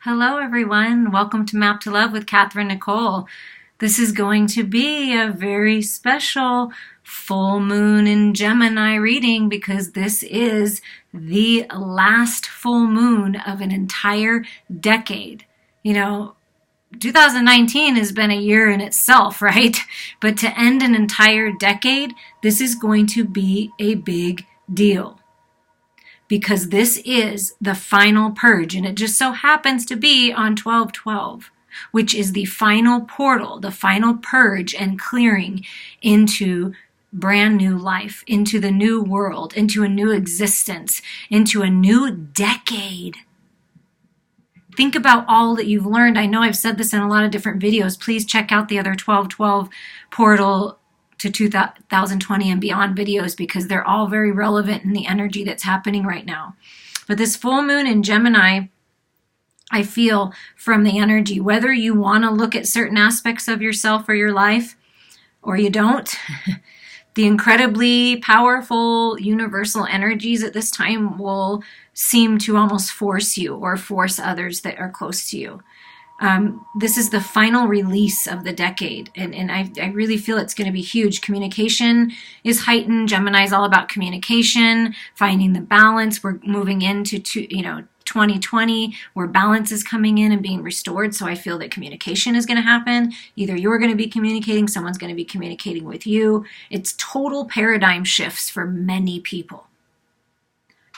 Hello, everyone. Welcome to Map to Love with Katherine Nichole. This is going to be a very special full moon in Gemini reading because this is the last full moon of an entire decade. 2019 has been a year in itself, right? But to end an entire decade, this is going to be a big deal. Because this is the final purge, and it just so happens to be on 12/12, which is the final portal, the final purge and clearing into brand new life, into the new world, into a new existence, into a new decade. Think about all that you've learned. I know I've said this in a lot of different videos. Please check out the other 12/12 portal to 2020 and beyond videos because they're all very relevant in the energy that's happening right now. But this full moon in Gemini, I feel from the energy, whether you want to look at certain aspects of yourself or your life or you don't, the incredibly powerful universal energies at this time will seem to almost force you or force others that are close to you. This is the final release of the decade, and I really feel it's going to be huge. Communication is heightened. Gemini is all about communication, finding the balance. We're moving into 2020 where balance is coming in and being restored. So I feel that communication is going to happen. Either you're going to be communicating, someone's going to be communicating with you. It's total paradigm shifts for many people.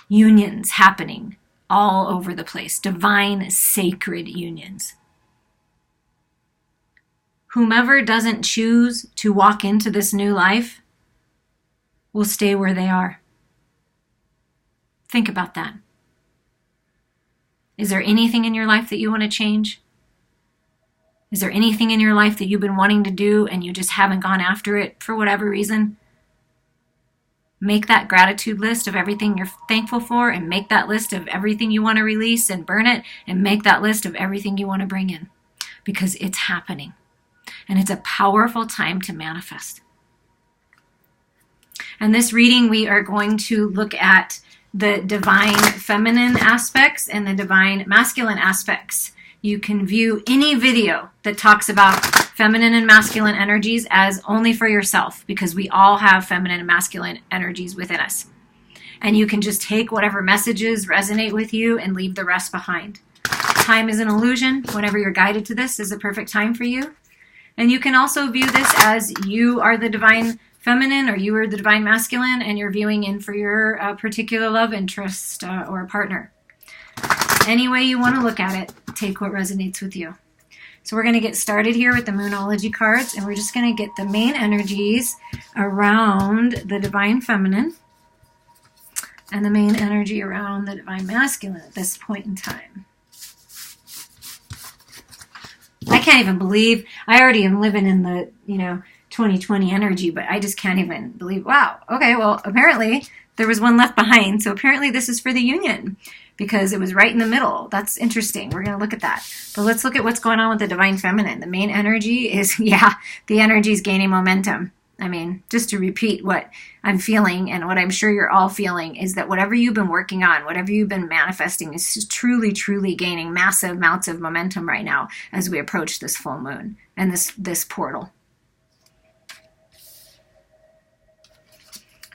Unions happening all over the place. Divine, sacred unions. Whomever doesn't choose to walk into this new life will stay where they are. Think about that. Is there anything in your life that you want to change? Is there anything in your life that you've been wanting to do and you just haven't gone after it for whatever reason? Make that gratitude list of everything you're thankful for and make that list of everything you want to release and burn it and make that list of everything you want to bring in because it's happening. And it's a powerful time to manifest. And this reading, we are going to look at the divine feminine aspects and the divine masculine aspects. You can view any video that talks about feminine and masculine energies as only for yourself because we all have feminine and masculine energies within us. And you can just take whatever messages resonate with you and leave the rest behind. Time is an illusion. Whenever you're guided to this is a perfect time for you. And you can also view this as you are the divine feminine or you are the divine masculine and you're viewing in for your particular love interest or partner. Any way you want to look at it, take what resonates with you. So we're going to get started here with the Moonology cards and we're just going to get the main energies around the divine feminine and the main energy around the divine masculine at this point in time. I can't even believe, I already am living in the, 2020 energy, but I just can't even believe, wow, okay, well, apparently there was one left behind. So apparently this is for the union because it was right in the middle. That's interesting. We're going to look at that. But let's look at what's going on with the divine feminine. The main energy is, the energy is gaining momentum. I mean, just to repeat what I'm feeling and what I'm sure you're all feeling is that whatever you've been working on, whatever you've been manifesting is truly, truly gaining massive amounts of momentum right now as we approach this full moon and this portal.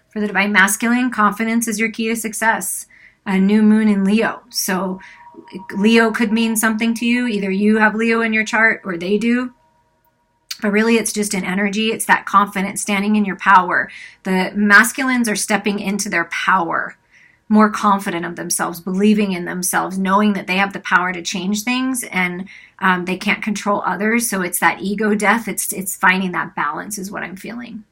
For the divine masculine, confidence is your key to success. A new moon in Leo. So Leo could mean something to you. Either you have Leo in your chart or they do. But really, it's just an energy. It's that confidence, standing in your power. The masculines are stepping into their power, more confident of themselves, believing in themselves, knowing that they have the power to change things and they can't control others. So it's that ego death. It's finding that balance is what I'm feeling.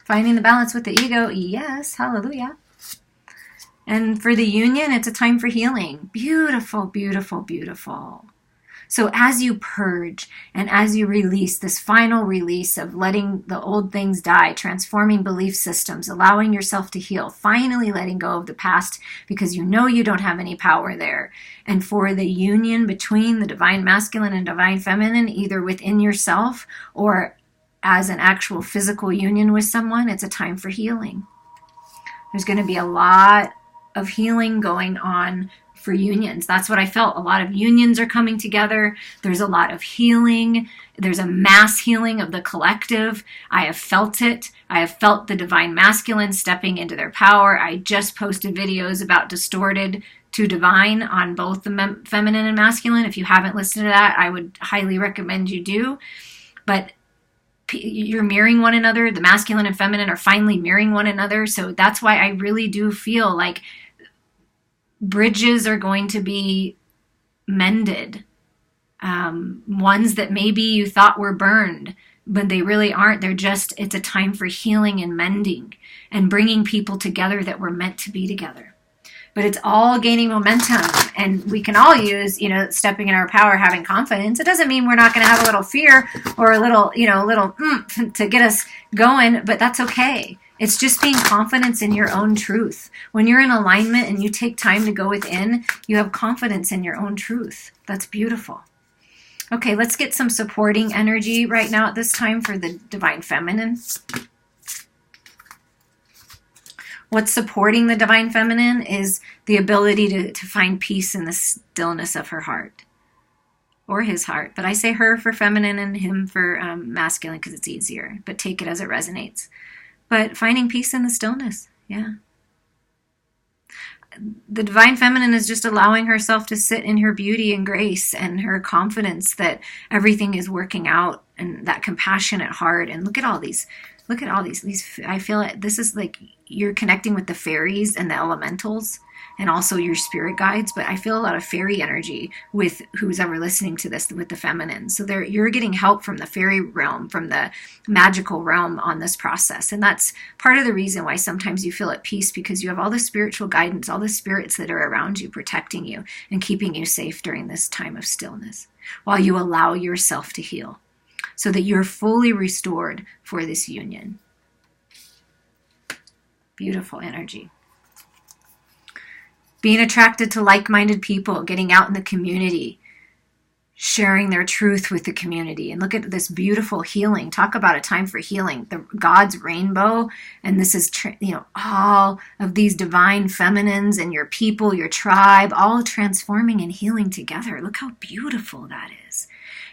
Finding the balance with the ego. Yes, hallelujah. And for the union, it's a time for healing. Beautiful, beautiful, beautiful. So as you purge and as you release this final release of letting the old things die, transforming belief systems, allowing yourself to heal, finally letting go of the past because you know you don't have any power there. And for the union between the divine masculine and divine feminine, either within yourself or as an actual physical union with someone, it's a time for healing. There's going to be a lot of healing going on for unions. That's what I felt. A lot of unions are coming together. There's a lot of healing. There's a mass healing of the collective. I have felt it. I have felt the divine masculine stepping into their power. I just posted videos about distorted to divine on both the feminine and masculine. If you haven't listened to that, I would highly recommend you do. But you're mirroring one another. The masculine and feminine are finally mirroring one another. So that's why I really do feel like bridges are going to be mended. Ones that maybe you thought were burned, but they really aren't. It's a time for healing and mending and bringing people together that were meant to be together. But it's all gaining momentum, and we can all use, stepping in our power, having confidence. It doesn't mean we're not going to have a little fear or a little to get us going, but that's okay. It's just being confident in your own truth. When you're in alignment and you take time to go within, you have confidence in your own truth. That's beautiful. Okay, let's get some supporting energy right now at this time for the divine feminine. What's supporting the divine feminine is the ability to find peace in the stillness of her heart. Or his heart. But I say her for feminine and him for masculine because it's easier. But take it as it resonates. But finding peace in the stillness. Yeah. The divine feminine is just allowing herself to sit in her beauty and grace and her confidence that everything is working out, and that compassionate heart. And look at all these. I feel like this is like you're connecting with the fairies and the elementals and also your spirit guides. But I feel a lot of fairy energy with who's ever listening to this with the feminine. So you're getting help from the fairy realm, from the magical realm on this process. And that's part of the reason why sometimes you feel at peace, because you have all the spiritual guidance, all the spirits that are around you, protecting you and keeping you safe during this time of stillness while you allow yourself to heal, so that you're fully restored for this union. Beautiful energy. Being attracted to like-minded people, getting out in the community, sharing their truth with the community. And look at this beautiful healing. Talk about a time for healing. The God's rainbow. And this is, all of these divine feminines and your people, your tribe, all transforming and healing together. Look how beautiful that is.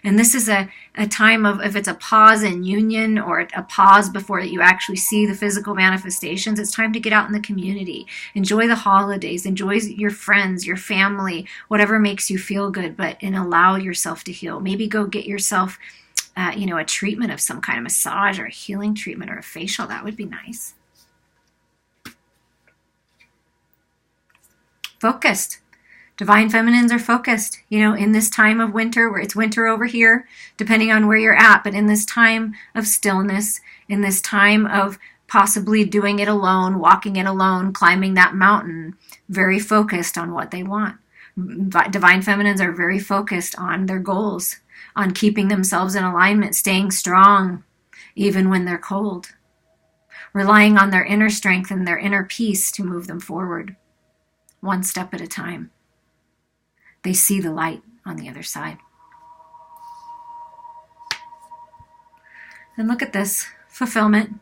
And this is a time of, if it's a pause in union or a pause before you actually see the physical manifestations, it's time to get out in the community. Enjoy the holidays. Enjoy your friends, your family, whatever makes you feel good, and allow yourself to heal. Maybe go get yourself, a treatment of some kind, of massage or a healing treatment or a facial. That would be nice. Focused. Divine feminines are focused, in this time of winter, where it's winter over here, depending on where you're at, but in this time of stillness, in this time of possibly doing it alone, walking it alone, climbing that mountain, very focused on what they want. Divine feminines are very focused on their goals, on keeping themselves in alignment, staying strong, even when they're cold, relying on their inner strength and their inner peace to move them forward, one step at a time. They see the light on the other side. And look at this, fulfillment.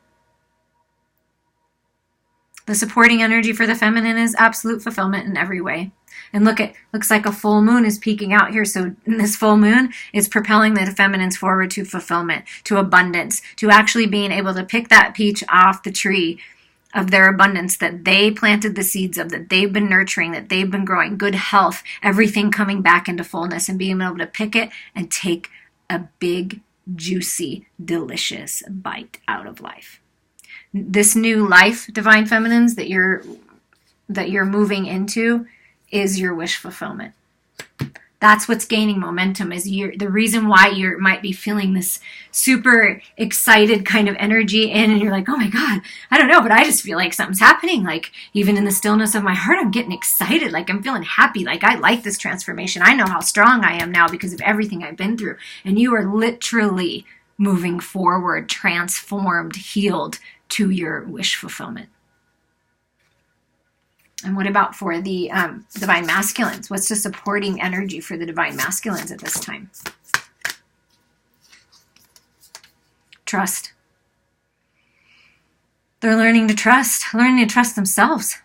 The supporting energy for the feminine is absolute fulfillment in every way. And looks like a full moon is peeking out here. So in this full moon, it's propelling the feminines forward to fulfillment, to abundance, to actually being able to pick that peach off the tree of their abundance that they planted the seeds of, that they've been nurturing, that they've been growing, good health, everything coming back into fullness, and being able to pick it and take a big, juicy, delicious bite out of life. This new life, divine feminines, that you're moving into is your wish fulfillment. That's what's gaining momentum, is the reason why you might be feeling this super excited kind of energy and you're like, oh my God, I don't know, but I just feel like something's happening. Like even in the stillness of my heart, I'm getting excited. Like I'm feeling happy. Like I like this transformation. I know how strong I am now because of everything I've been through. And you are literally moving forward, transformed, healed to your wish fulfillment. And what about for the divine masculines? What's the supporting energy for the divine masculines at this time? Trust. They're learning to trust themselves.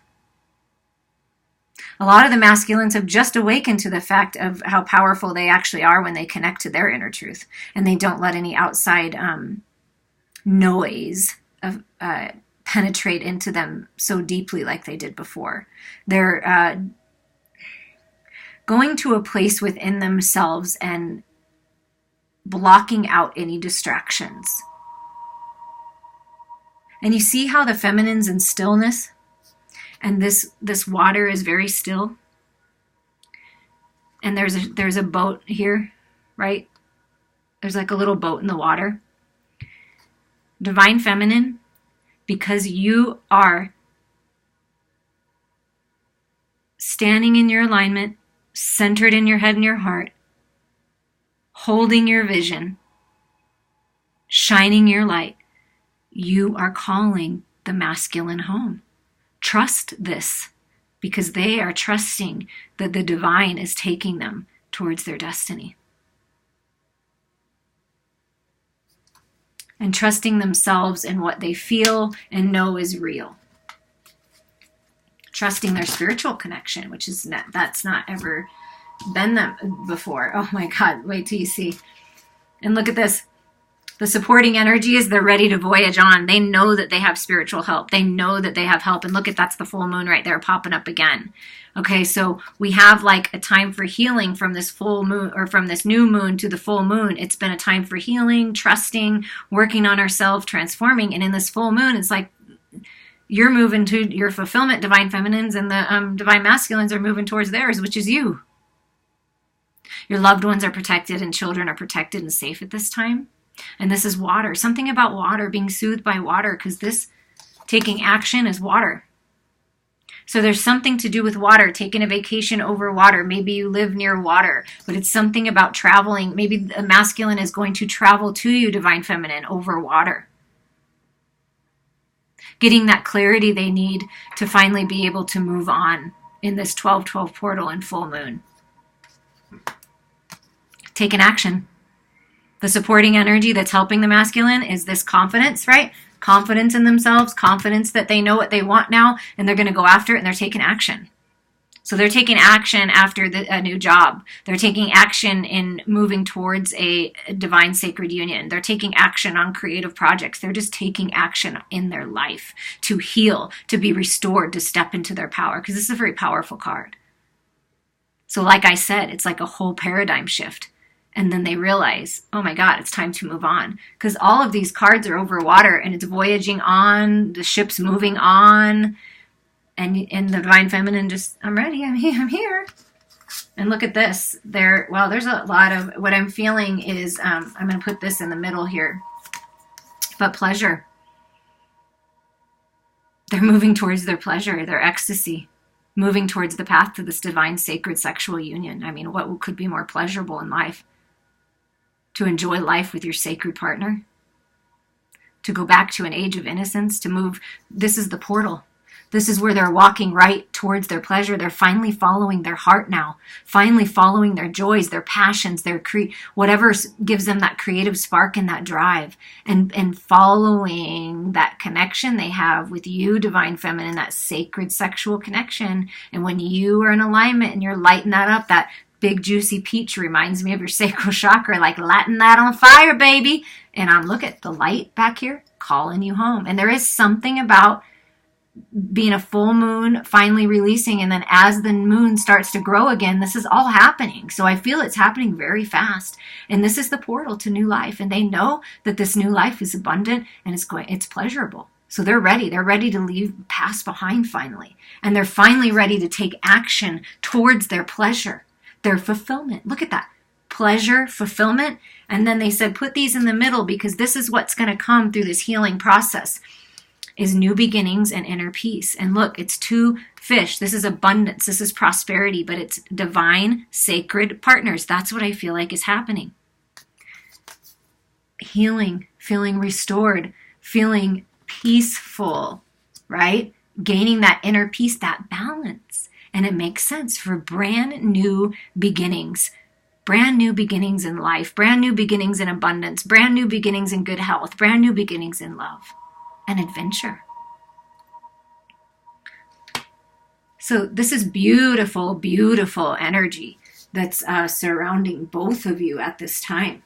A lot of the masculines have just awakened to the fact of how powerful they actually are when they connect to their inner truth, and they don't let any outside noise of penetrate into them so deeply like they did before. They're going to a place within themselves and blocking out any distractions. And you see how the feminine's in stillness, and this water is very still. And there's a boat here, right? There's like a little boat in the water. Divine Feminine, because you are standing in your alignment, centered in your head and your heart, holding your vision, shining your light, you are calling the masculine home. Trust this, because they are trusting that the divine is taking them towards their destiny. And trusting themselves in what they feel and know is real. Trusting their spiritual connection, which is that's not ever been that before. Oh my God, wait till you see. And look at this. The supporting energy is they're ready to voyage on. They know that they have spiritual help. They know that they have help. And look at, that's the full moon right there popping up again. Okay, so we have like a time for healing from this full moon, or from this new moon to the full moon. It's been a time for healing, trusting, working on ourselves, transforming. And in this full moon, it's like you're moving to your fulfillment, divine feminines, and the divine masculines are moving towards theirs, which is you. Your loved ones are protected and children are protected and safe at this time. And this is water. Something about water, being soothed by water, because this taking action is water. So there's something to do with water, taking a vacation over water. Maybe you live near water, but it's something about traveling. Maybe the masculine is going to travel to you, divine feminine, over water. Getting that clarity they need to finally be able to move on in this 12-12 portal and full moon. Taking action. The supporting energy that's helping the masculine is this confidence, right? Confidence in themselves, confidence that they know what they want now, and they're going to go after it, and they're taking action. So they're taking action after a new job. They're taking action in moving towards a divine sacred union. They're taking action on creative projects. They're just taking action in their life to heal, to be restored, to step into their power, because this is a very powerful card. So like I said, it's like a whole paradigm shift. And then they realize, oh my God, it's time to move on. Because all of these cards are over water and it's voyaging on, the ship's moving on. And the divine feminine just, I'm ready, I'm here. And look at this. There's a lot of, what I'm feeling is, I'm going to put this in the middle here. But pleasure. They're moving towards their pleasure, their ecstasy. Moving towards the path to this divine sacred sexual union. I mean, what could be more pleasurable in life? To enjoy life with your sacred partner, to go back to an age of innocence, to move. This is the portal. This is where they're walking right towards their pleasure. They're finally following their heart now, finally following their joys, their passions, whatever gives them that creative spark and that drive, and following that connection they have with you, divine feminine, that sacred sexual connection. And when you are in alignment and you're lighting that up, that big juicy peach reminds me of your sacral chakra, like lighting that on fire, baby. And I'm look at the light back here calling you home. And there is something about being a full moon, finally releasing, and then as the moon starts to grow again, this is all happening. So I feel it's happening very fast. And this is the portal to new life. And they know that this new life is abundant and it's pleasurable. So they're ready. They're ready to leave past behind finally. And they're finally ready to take action towards their pleasure. Their fulfillment. Look at that. Pleasure, fulfillment. And then they said, put these in the middle because this is what's going to come through this healing process is new beginnings and inner peace. And look, it's two fish. This is abundance. This is prosperity, but it's divine, sacred partners. That's what I feel like is happening. Healing, feeling restored, feeling peaceful, right? Gaining that inner peace, that balance. And it makes sense for brand new beginnings in life, brand new beginnings in abundance, brand new beginnings in good health, brand new beginnings in love and adventure. So this is beautiful, beautiful energy that's surrounding both of you at this time.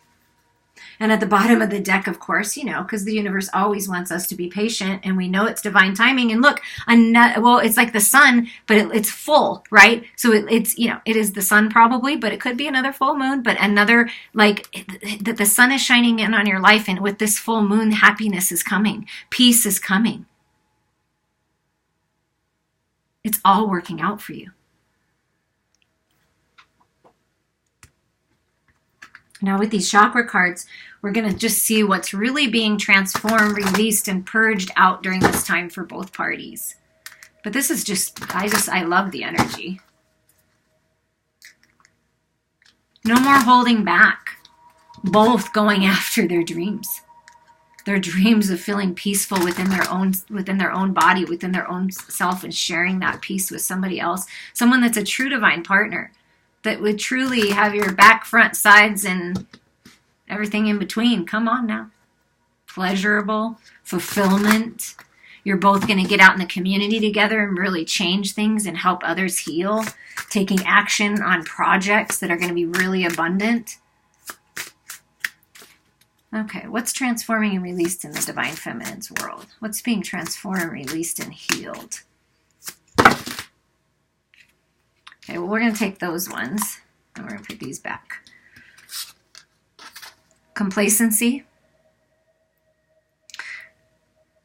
And at the bottom of the deck, of course, because the universe always wants us to be patient, and we know it's divine timing. And look, it's like the sun, but it's full, right? So it's it is the sun probably, but it could be another full moon, but another, like, that the sun is shining in on your life, and with this full moon, happiness is coming, peace is coming. It's all working out for you. Now with these chakra cards, we're going to just see what's really being transformed, released, and purged out during this time for both parties. But this is I love the energy. No more holding back. Both going after their dreams. Their dreams of feeling peaceful within their own body, within their own self, and sharing that peace with somebody else. Someone that's a true divine partner, that would truly have your back, front, sides, and everything in between. Come on now. Pleasurable, fulfillment. You're both going to get out in the community together and really change things and help others heal. Taking action on projects that are going to be really abundant. Okay, what's transforming and released in the Divine Feminine's world? What's being transformed, released, and healed? Okay, well, we're going to take those ones, and we're going to put these back. Complacency,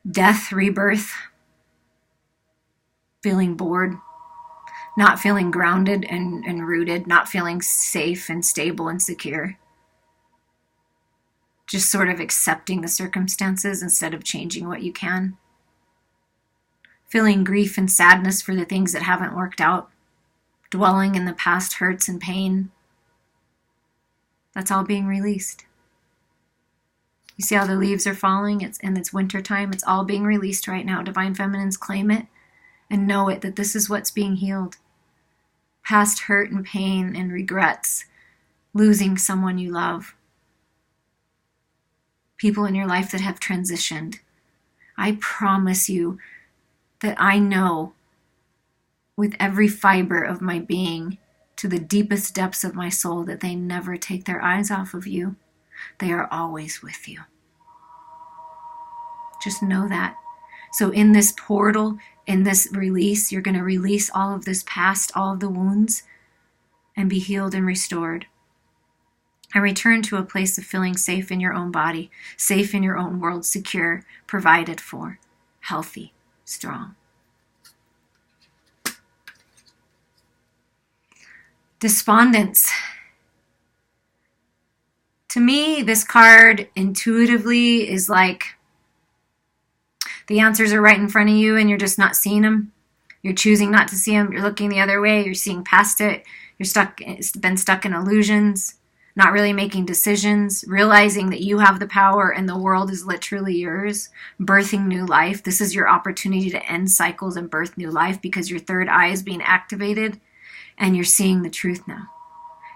death, rebirth, feeling bored, not feeling grounded and rooted, not feeling safe and stable and secure. Just sort of accepting the circumstances instead of changing what you can. Feeling grief and sadness for the things that haven't worked out. Dwelling in the past hurts and pain. That's all being released. You see how the leaves are falling? It's winter time. It's all being released right now. Divine Feminines, claim it and know it, that this is what's being healed. Past hurt and pain and regrets. Losing someone you love. People in your life that have transitioned. I promise you that I know with every fiber of my being, to the deepest depths of my soul, that they never take their eyes off of you. They are always with you. Just know that. So in this portal, in this release, you're going to release all of this past, all of the wounds, and be healed and restored. And return to a place of feeling safe in your own body, safe in your own world, secure, provided for, healthy, strong. Despondence. To me, this card intuitively is like the answers are right in front of you and you're just not seeing them. You're choosing not to see them. You're looking the other way. You're seeing past it. It's been stuck in illusions, not really making decisions, realizing that you have the power and the world is literally yours, birthing new life. This is your opportunity to end cycles and birth new life because your third eye is being activated. And you're seeing the truth now.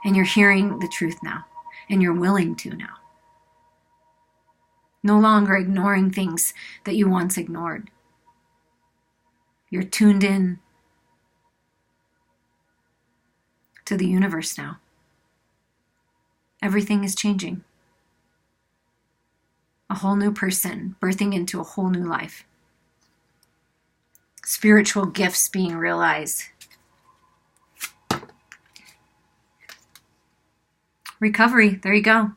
And you're hearing the truth now. And you're willing to now. No longer ignoring things that you once ignored. You're tuned in to the universe now. Everything is changing. A whole new person birthing into a whole new life. Spiritual gifts being realized. Recovery, there you go.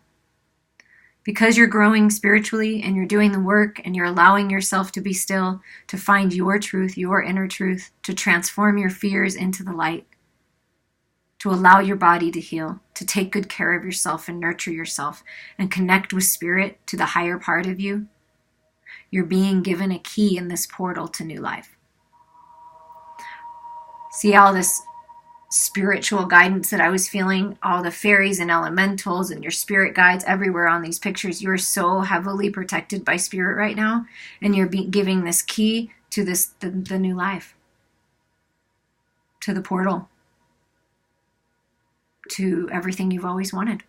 Because you're growing spiritually and you're doing the work and you're allowing yourself to be still, to find your truth, your inner truth, to transform your fears into the light, to allow your body to heal, to take good care of yourself and nurture yourself and connect with spirit, to the higher part of you, you're being given a key in this portal to new life. See all this spiritual guidance that I was feeling, all the fairies and elementals and your spirit guides everywhere on these pictures. You're so heavily protected by spirit right now, and you're giving this key to the new life, to the portal, to everything you've always wanted.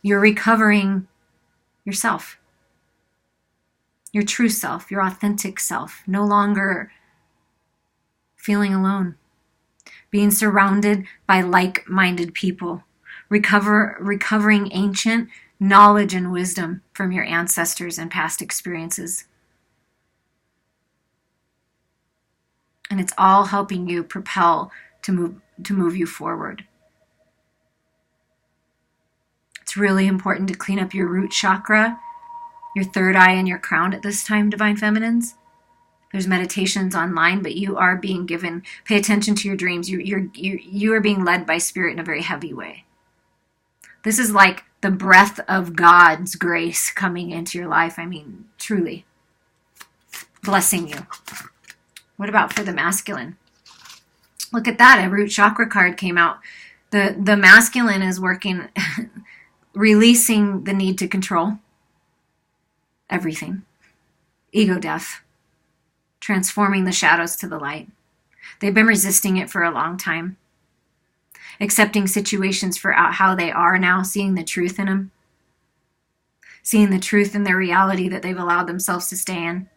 You're recovering yourself, your true self, your authentic self, no longer feeling alone, being surrounded by like-minded people, recovering ancient knowledge and wisdom from your ancestors and past experiences. And it's all helping you propel to move you forward. It's really important to clean up your root chakra, your third eye, and your crown at this time, Divine Feminines. There's meditations online, but you are being given, pay attention to your dreams. You are being led by Spirit in a very heavy way. This is like the breath of God's grace coming into your life. I mean, truly blessing you. What about for the masculine? Look at that. A root chakra card came out. The masculine is working, releasing the need to control everything. Ego death. Transforming the shadows to the light. They've been resisting it for a long time. Accepting situations for how they are now, seeing the truth in them. Seeing the truth in their reality that they've allowed themselves to stay in.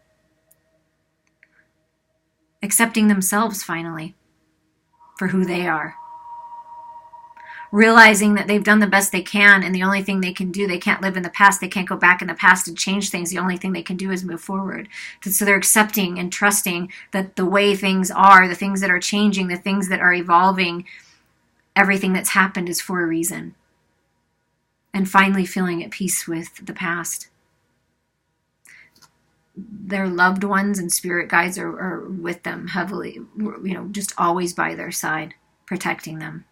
Accepting themselves finally for who they are. Realizing that they've done the best they can, and the only thing they can do, they can't live in the past, they can't go back in the past and change things. The only thing they can do is move forward. So they're accepting and trusting that the way things are, the things that are changing, the things that are evolving, everything that's happened is for a reason. And finally feeling at peace with the past. Their loved ones and spirit guides are with them heavily, just always by their side, protecting them.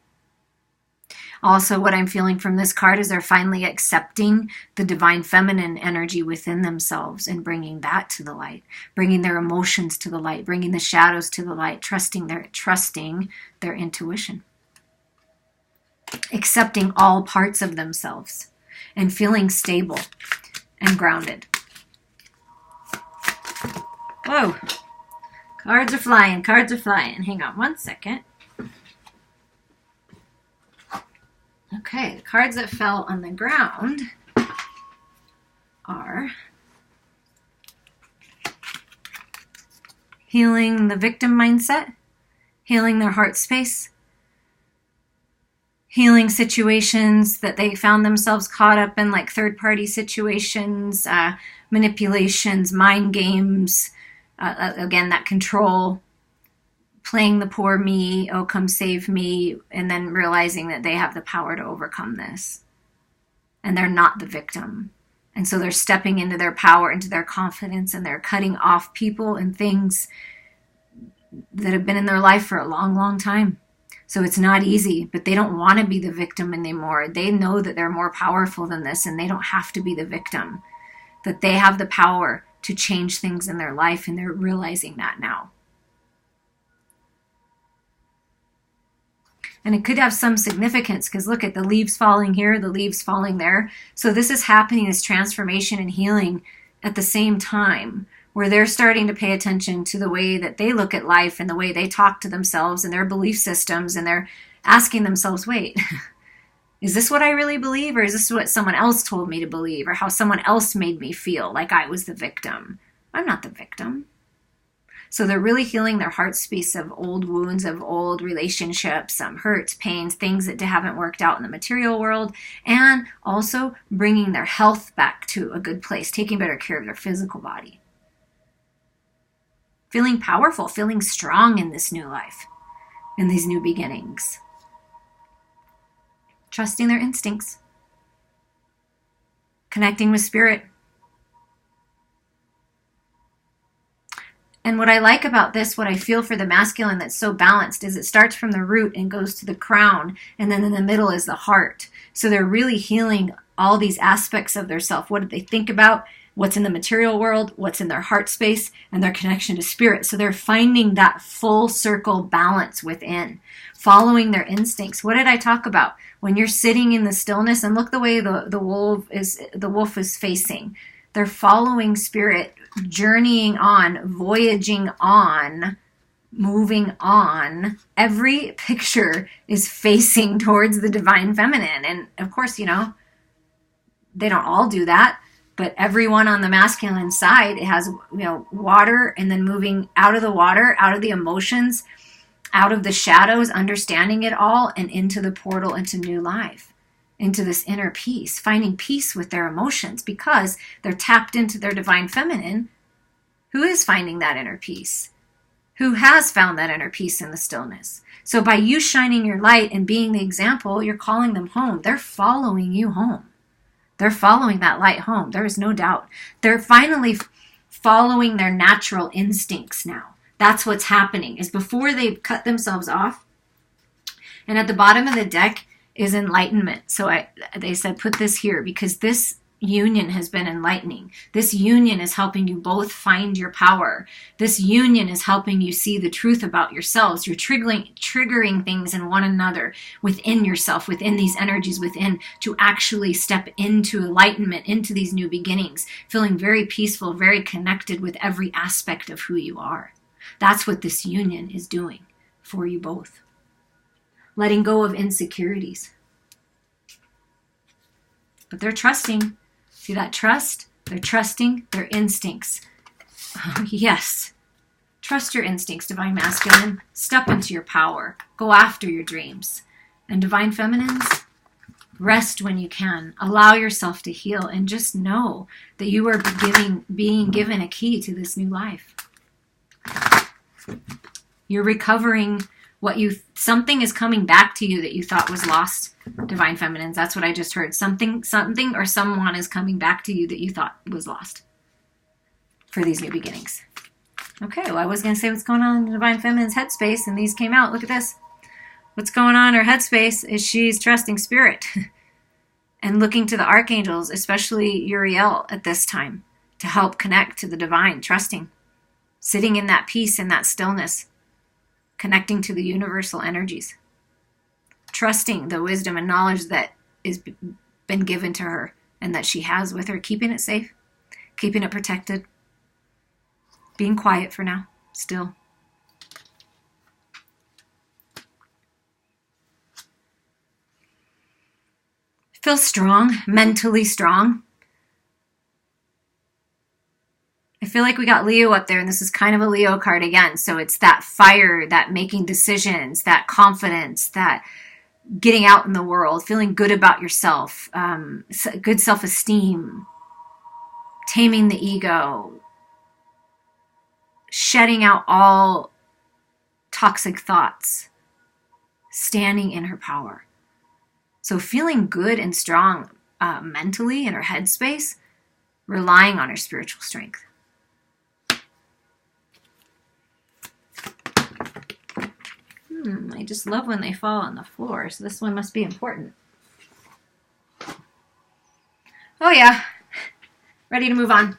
Also, what I'm feeling from this card is they're finally accepting the divine feminine energy within themselves and bringing that to the light, bringing their emotions to the light, bringing the shadows to the light, trusting their intuition, accepting all parts of themselves, and feeling stable and grounded. Whoa, cards are flying. Hang on one second. Okay, the cards that fell on the ground are healing the victim mindset, healing their heart space, healing situations that they found themselves caught up in, like third-party situations, manipulations, mind games, again, that control, playing the poor me, oh, come save me, and then realizing that they have the power to overcome this. And they're not the victim. And so they're stepping into their power, into their confidence, and they're cutting off people and things that have been in their life for a long, long time. So it's not easy, but they don't want to be the victim anymore. They know that they're more powerful than this, and they don't have to be the victim. That they have the power to change things in their life, and they're realizing that now. And it could have some significance because look at the leaves falling here, the leaves falling there. So this is happening, this transformation and healing at the same time, where they're starting to pay attention to the way that they look at life and the way they talk to themselves and their belief systems. And they're asking themselves, wait, is this what I really believe? Or is this what someone else told me to believe? Or how someone else made me feel like I was the victim? I'm not the victim. So they're really healing their heart space of old wounds, of old relationships, hurts, pains, things that haven't worked out in the material world, and also bringing their health back to a good place, taking better care of their physical body. Feeling powerful, feeling strong in this new life, in these new beginnings. Trusting their instincts. Connecting with spirit. And what I like about this, what I feel for the masculine that's so balanced, is it starts from the root and goes to the crown, and then in the middle is the heart. So they're really healing all these aspects of their self. What did they think about? What's in the material world? What's in their heart space? And their connection to spirit. So they're finding that full circle balance within, following their instincts. What did I talk about? When you're sitting in the stillness, and look the way the wolf is facing. They're following spirit, journeying on, voyaging on, moving on. Every picture is facing towards the divine feminine. And of course, they don't all do that, but everyone on the masculine side, it has, water, and then moving out of the water, out of the emotions, out of the shadows, understanding it all, and into the portal into new life, into this inner peace, finding peace with their emotions because they're tapped into their divine feminine, who is finding that inner peace, who has found that inner peace in the stillness. So by you shining your light and being the example, you're calling them home. They're following you home. They're following that light home. There is no doubt. They're finally following their natural instincts now. That's what's happening, is before they've cut themselves off. And at the bottom of the deck is enlightenment. So they said, put this here because this union has been enlightening. This union is helping you both find your power. This union is helping you see the truth about yourselves. You're triggering things in one another within yourself, within these energies within, to actually step into enlightenment, into these new beginnings, feeling very peaceful, very connected with every aspect of who you are. That's what this union is doing for you both. Letting go of insecurities. But they're trusting. See that trust? They're trusting their instincts. Oh, yes. Trust your instincts, Divine Masculine. Step into your power. Go after your dreams. And Divine Feminines, rest when you can. Allow yourself to heal and just know that you are being given a key to this new life. You're recovering something is coming back to you that you thought was lost, Divine Feminines. That's what I just heard. Something or someone is coming back to you that you thought was lost for these new beginnings. Okay, well, I was going to say what's going on in Divine Feminine's headspace, and these came out. Look at this. What's going on in her headspace is she's trusting Spirit and looking to the archangels, especially Uriel at this time, to help connect to the divine, trusting, sitting in that peace, in that stillness, connecting to the universal energies, trusting the wisdom and knowledge that is been given to her and that she has with her, keeping it safe, keeping it protected, being quiet for now, still. Feel strong, mentally strong. I feel like we got Leo up there, and this is kind of a Leo card again. So it's that fire, that making decisions, that confidence, that getting out in the world, feeling good about yourself, good self-esteem, taming the ego, shedding out all toxic thoughts, standing in her power. So feeling good and strong mentally in her headspace, relying on her spiritual strength. I just love when they fall on the floor, so this one must be important. Oh yeah, ready to move on.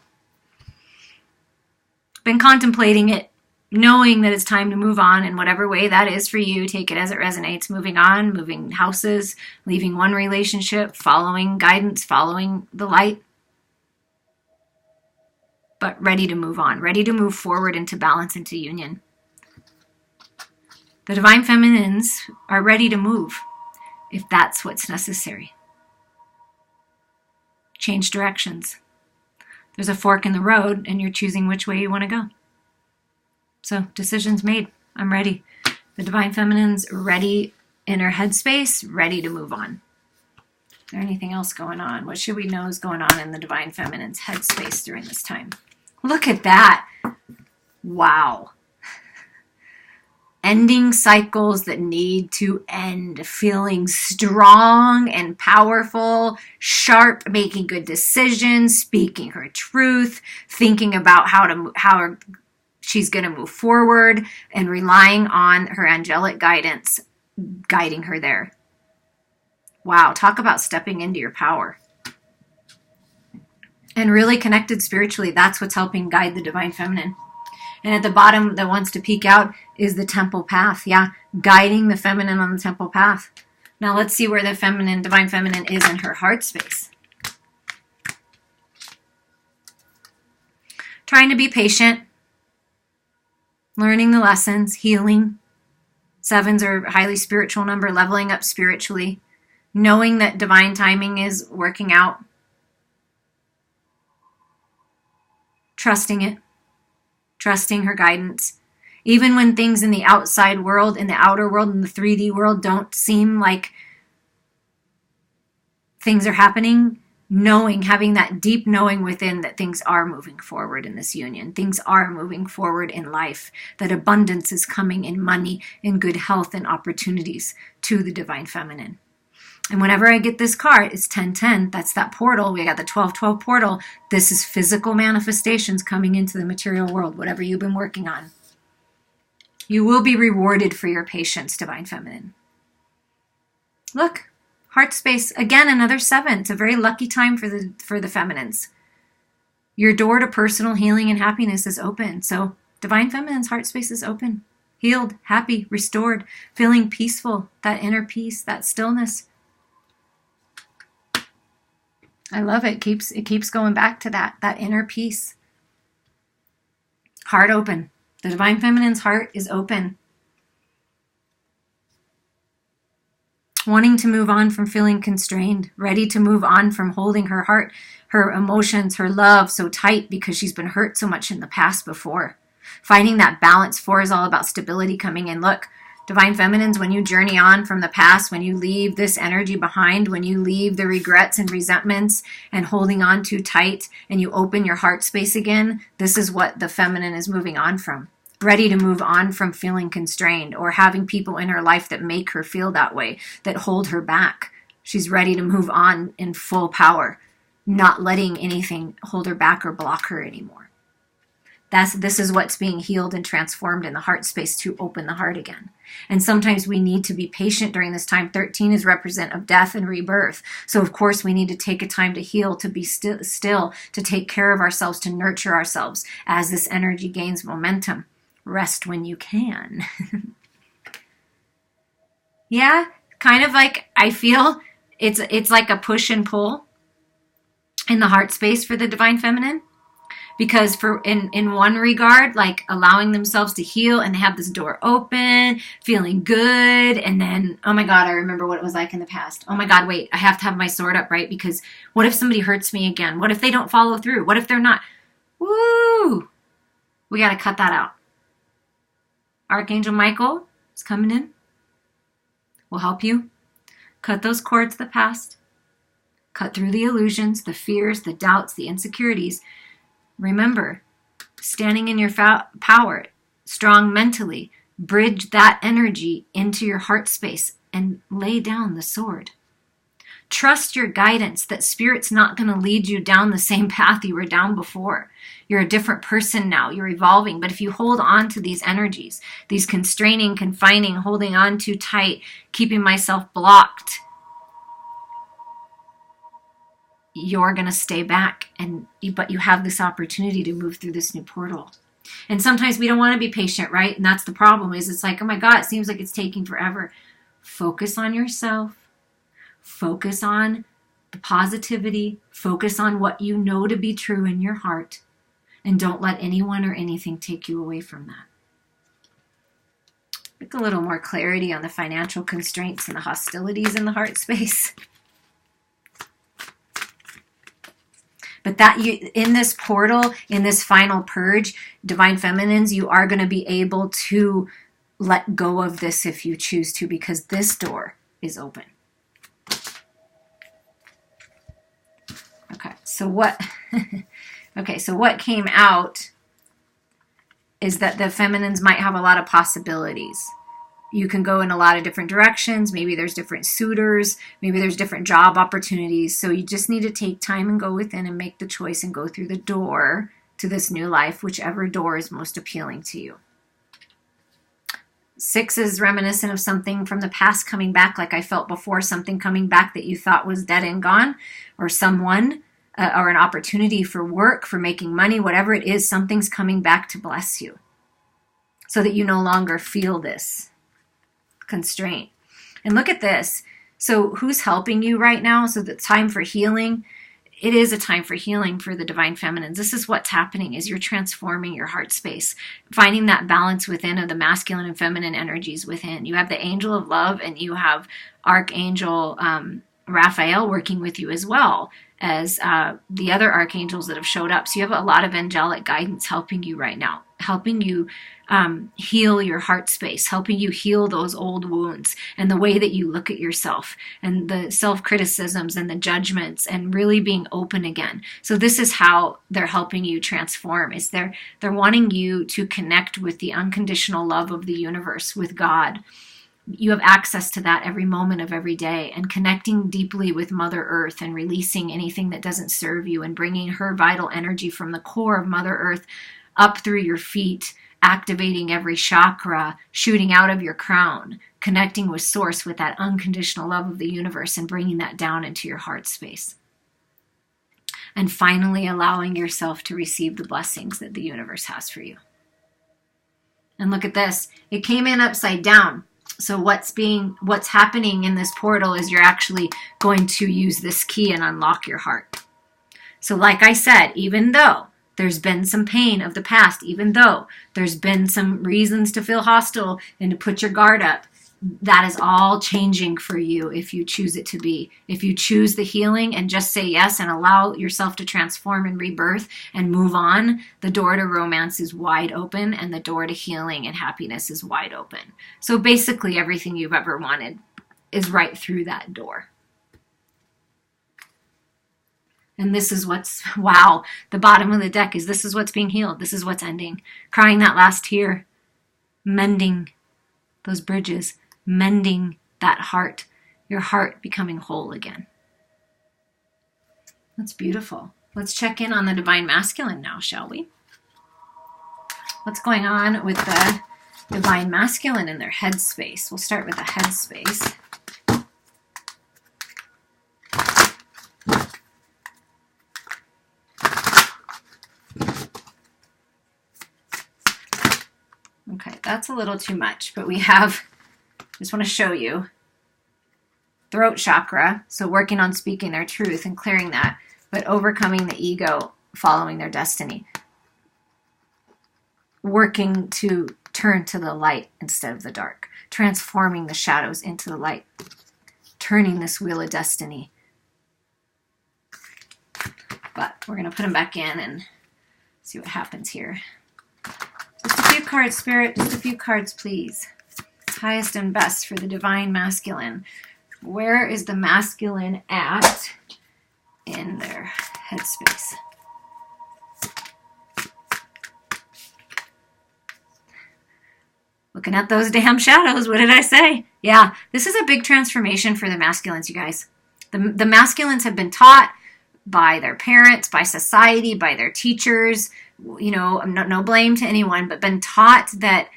Been contemplating it, knowing that it's time to move on in whatever way that is for you. Take it as it resonates. Moving on, moving houses, leaving one relationship, following guidance, following the light. But ready to move on, ready to move forward into balance, into union. The Divine Feminines are ready to move if that's what's necessary. Change directions. There's a fork in the road and you're choosing which way you want to go. So decisions made. I'm ready. The Divine Feminine's ready in her headspace, ready to move on. Is there anything else going on? What should we know is going on in the Divine Feminine's headspace during this time? Look at that. Wow. Ending cycles that need to end, feeling strong and powerful, sharp, making good decisions, speaking her truth, thinking about how she's going to move forward, and relying on her angelic guidance, guiding her there. Wow, talk about stepping into your power. And really connected spiritually, that's what's helping guide the Divine Feminine. And at the bottom that wants to peek out is the temple path. Yeah, guiding the feminine on the temple path. Now let's see where the feminine, Divine Feminine is in her heart space. Trying to be patient. Learning the lessons, healing. 7s are a highly spiritual number, leveling up spiritually. Knowing that divine timing is working out. Trusting it. Trusting her guidance. Even when things in the outside world, in the outer world, in the 3D world don't seem like things are happening, knowing, having that deep knowing within that things are moving forward in this union. Things are moving forward in life. That abundance is coming in money, in good health, and opportunities to the divine feminine. And whenever I get this card, it's 1010. That's that portal. We got the 1212 portal. This is physical manifestations coming into the material world, whatever you've been working on. You will be rewarded for your patience, divine feminine. Look, heart space, again, another 7. It's a very lucky time for the feminines. Your door to personal healing and happiness is open. So divine feminine's heart space is open, healed, happy, restored, feeling peaceful, that inner peace, that stillness. I love it. It keeps going back to that inner peace. Heart open. The divine feminine's heart is open. Wanting to move on from feeling constrained, ready to move on from holding her heart, her emotions, her love so tight because she's been hurt so much in the past before. Finding that balance. 4 is all about stability coming in. Look, divine feminines, when you journey on from the past, when you leave this energy behind, when you leave the regrets and resentments and holding on too tight, and you open your heart space again, this is what the feminine is moving on from. Ready to move on from feeling constrained or having people in her life that make her feel that way, that hold her back. She's ready to move on in full power, not letting anything hold her back or block her anymore. This is what's being healed and transformed in the heart space to open the heart again. And sometimes we need to be patient during this time. 13 is representative of death and rebirth. So of course we need to take a time to heal, to be still, to take care of ourselves, to nurture ourselves as this energy gains momentum. Rest when you can. Yeah, kind of like I feel it's like a push and pull in the heart space for the divine feminine. Because in one regard, like allowing themselves to heal and they have this door open, feeling good, and then, oh my God, I remember what it was like in the past. Oh my God, wait, I have to have my sword up, right? Because what if somebody hurts me again? What if they don't follow through? What if they're not? Woo! We got to cut that out. Archangel Michael is coming in. Will help you cut those cords of the past. Cut through the illusions, the fears, the doubts, the insecurities. Remember, standing in your power, strong mentally, bridge that energy into your heart space and lay down the sword. Trust your guidance that Spirit's not going to lead you down the same path you were down before. You're a different person now. You're evolving. But if you hold on to these energies, these constraining, confining, holding on too tight, keeping myself blocked, you're going to stay back, but you have this opportunity to move through this new portal. And sometimes we don't want to be patient, right? And that's the problem, is it's like, oh my God, it seems like it's taking forever. Focus on yourself. Focus on the positivity. Focus on what you know to be true in your heart. And don't let anyone or anything take you away from that. Get a little more clarity on the financial constraints and the hostilities in the heart space. But that in this portal, in this final purge, divine feminines, you are going to be able to let go of this if you choose to, because this door is open. Okay, so what came out is that the feminines might have a lot of possibilities. You can go in a lot of different directions. Maybe there's different suitors. Maybe there's different job opportunities. So you just need to take time and go within and make the choice and go through the door to this new life, whichever door is most appealing to you. 6 is reminiscent of something from the past coming back, like I felt before, something coming back that you thought was dead and gone, or someone, or an opportunity for work, for making money, whatever it is, something's coming back to bless you so that you no longer feel this constraint. And look at this. So who's helping you right now? So the time for healing, it is a time for healing for the divine feminines. This is what's happening, is you're transforming your heart space, finding that balance within of the masculine and feminine energies within. You have the angel of love and you have Archangel Raphael working with you as well as the other archangels that have showed up. So you have a lot of angelic guidance helping you right now. helping you heal your heart space, helping you heal those old wounds and the way that you look at yourself and the self-criticisms and the judgments, and really being open again. So this is how they're helping you transform, is they're wanting you to connect with the unconditional love of the universe, with God. You have access to that every moment of every day, and connecting deeply with Mother Earth and releasing anything that doesn't serve you, and bringing her vital energy from the core of Mother Earth up through your feet, activating every chakra, shooting out of your crown, connecting with Source, with that unconditional love of the universe, and bringing that down into your heart space. And finally, allowing yourself to receive the blessings that the universe has for you. And look at this. It came in upside down. So what's happening in this portal is you're actually going to use this key and unlock your heart. So like I said, even though there's been some pain of the past, even though there's been some reasons to feel hostile and to put your guard up, that is all changing for you if you choose it to be. If you choose the healing and just say yes and allow yourself to transform and rebirth and move on, the door to romance is wide open, and the door to healing and happiness is wide open. So basically everything you've ever wanted is right through that door. And this is what's, wow, the bottom of the deck is, this is what's being healed. This is what's ending. Crying that last tear. Mending those bridges. Mending that heart. Your heart becoming whole again. That's beautiful. Let's check in on the Divine Masculine now, shall we? What's going on with the Divine Masculine in their head space? We'll start with the head space. Okay, that's a little too much, but we have, just want to show you, throat chakra, so working on speaking their truth and clearing that, but overcoming the ego, following their destiny. Working to turn to the light instead of the dark. Transforming the shadows into the light. Turning this wheel of destiny. But we're going to put them back in and see what happens here. Just a few cards, Spirit. Just a few cards, please. Highest and best for the Divine Masculine. Where is the masculine at in their headspace? Looking at those damn shadows, what did I say? Yeah, this is a big transformation for the masculines, you guys. The masculines have been taught by their parents, by society, by their teachers, you know, no blame to anyone, but been taught that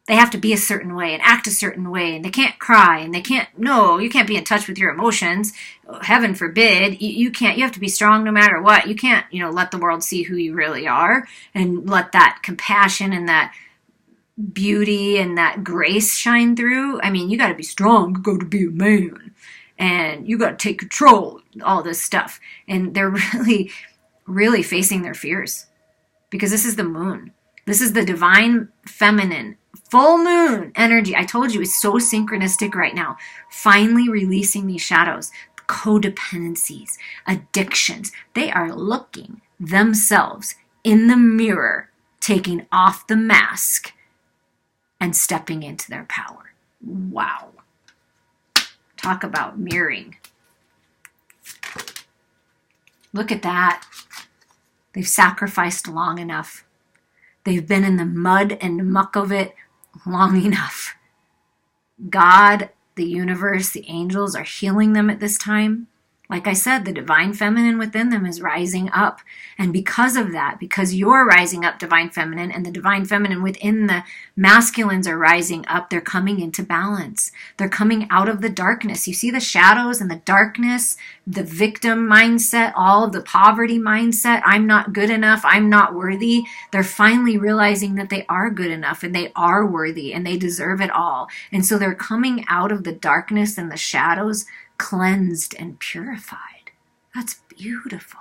they have to be a certain way and act a certain way, and they can't cry, and they can't, no, you can't be in touch with your emotions. Heaven forbid, you can't, you have to be strong no matter what. You can't, you know, let the world see who you really are, and let that compassion and that beauty and that grace shine through. I mean, you got to be strong, you got to be a man, and you got to take control, all this stuff. And they're really facing their fears, because this is the moon. This is the divine feminine full moon energy. I told you, it's so synchronistic right now. Finally releasing these shadows, codependencies, addictions. They are looking themselves in the mirror, taking off the mask and stepping into their power. Wow. Talk about mirroring. Look at that. They've sacrificed long enough. They've been in the mud and muck of it long enough. God, the universe, the angels are healing them at this time. Like I said, the divine feminine within them is rising up. And because of that, because you're rising up, divine feminine, and the divine feminine within the masculines are rising up, they're coming into balance. They're coming out of the darkness. You see the shadows and the darkness, the victim mindset, all of the poverty mindset. I'm not good enough. I'm not worthy. They're finally realizing that they are good enough and they are worthy and they deserve it all. And so they're coming out of the darkness and the shadows cleansed and purified. That's beautiful.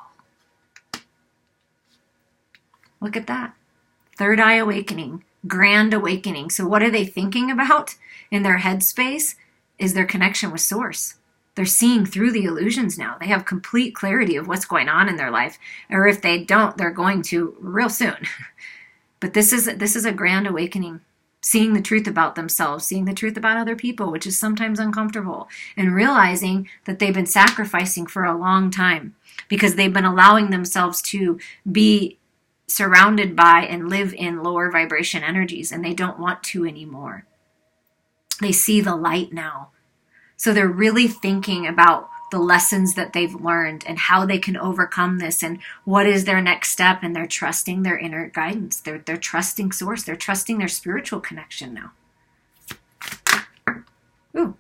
Look at that. Third eye awakening, grand awakening. So what are they thinking about in their headspace is their connection with Source. They're seeing through the illusions now. They have complete clarity of what's going on in their life. Or if they don't, they're going to real soon. But this is a grand awakening. Seeing the truth about themselves, seeing the truth about other people, which is sometimes uncomfortable, and realizing that they've been sacrificing for a long time because they've been allowing themselves to be surrounded by and live in lower vibration energies, and they don't want to anymore. They see the light now. So they're really thinking about the lessons that they've learned and how they can overcome this and what is their next step, and they're trusting their inner guidance. They're trusting source. They're trusting their spiritual connection now. Ooh,